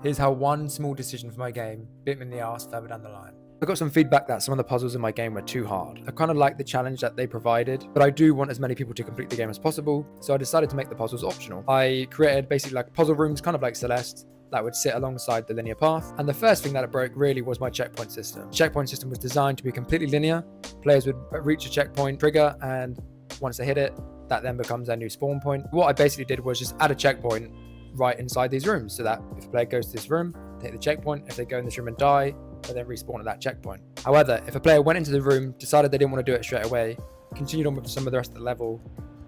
Here's how one small decision for my game bit me in the ass further down the line. I got some feedback that some of the puzzles in my game were too hard. I kind of like the challenge that they provided, but I do want as many people to complete the game as possible, so I decided to make the puzzles optional. I created basically like puzzle rooms, kind of like Celeste, that would sit alongside the linear path. And the first thing that it broke really was my checkpoint system. The checkpoint system was designed to be completely linear. Players would reach a checkpoint trigger, and once they hit it, that then becomes their new spawn point. What I basically did was just add a checkpoint right inside these rooms, so that if a player goes to this room, they hit the checkpoint. If they go in this room and die, they then respawn at that checkpoint. However, if a player went into the room, decided they didn't want to do it straight away, continued on with some of the rest of the level,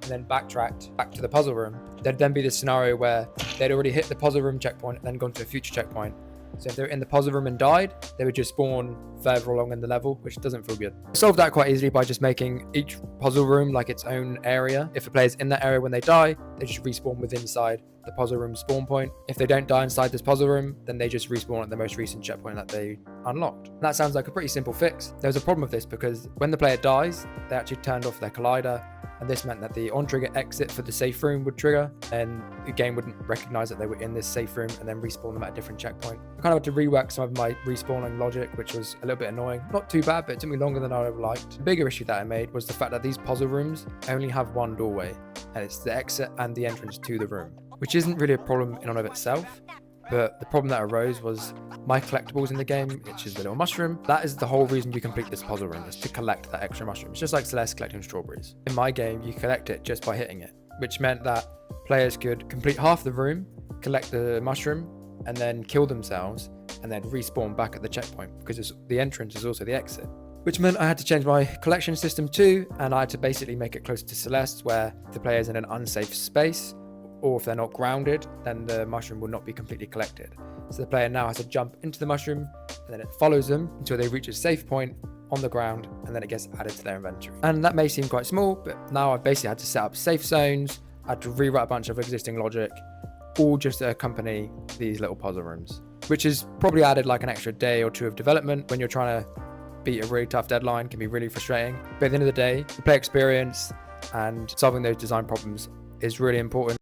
and then backtracked back to the puzzle room, there'd then be this scenario where they'd already hit the puzzle room checkpoint and then gone to a future checkpoint. So if they're in the puzzle room and died, they would just spawn further along in the level, which doesn't feel good. I solved that quite easily by just making each puzzle room like its own area. If a player's in that area when they die, they just respawn within inside the puzzle room spawn point. If they don't die inside this puzzle room, then they just respawn at the most recent checkpoint that they unlocked. And that sounds like a pretty simple fix. There was a problem with this because when the player dies, they actually turned off their collider, and this meant that the on-trigger exit for the safe room would trigger, and the game wouldn't recognize that they were in this safe room and then respawn them at a different checkpoint. I kind of had to rework some of my respawning logic, which was a little bit annoying. Not too bad, but it took me longer than I would have liked. The bigger issue that I made was the fact that these puzzle rooms only have one doorway, and it's the exit and the entrance to the room, which isn't really a problem in and of itself. But the problem that arose was my collectibles in the game, which is the little mushroom. That is the whole reason you complete this puzzle room, is to collect that extra mushroom. It's just like Celeste collecting strawberries. In my game, you collect it just by hitting it, which meant that players could complete half the room, collect the mushroom, and then kill themselves, and then respawn back at the checkpoint, because the entrance is also the exit. Which meant I had to change my collection system too, and I had to basically make it closer to Celeste, where the player's in an unsafe space, or if they're not grounded, then the mushroom will not be completely collected. So the player now has to jump into the mushroom, and then it follows them until they reach a safe point on the ground, and then it gets added to their inventory. And that may seem quite small, but now I've basically had to set up safe zones, I had to rewrite a bunch of existing logic, all just to accompany these little puzzle rooms, which has probably added like an extra day or two of development. When you're trying to beat a really tough deadline, can be really frustrating. But at the end of the day, the play experience and solving those design problems is really important.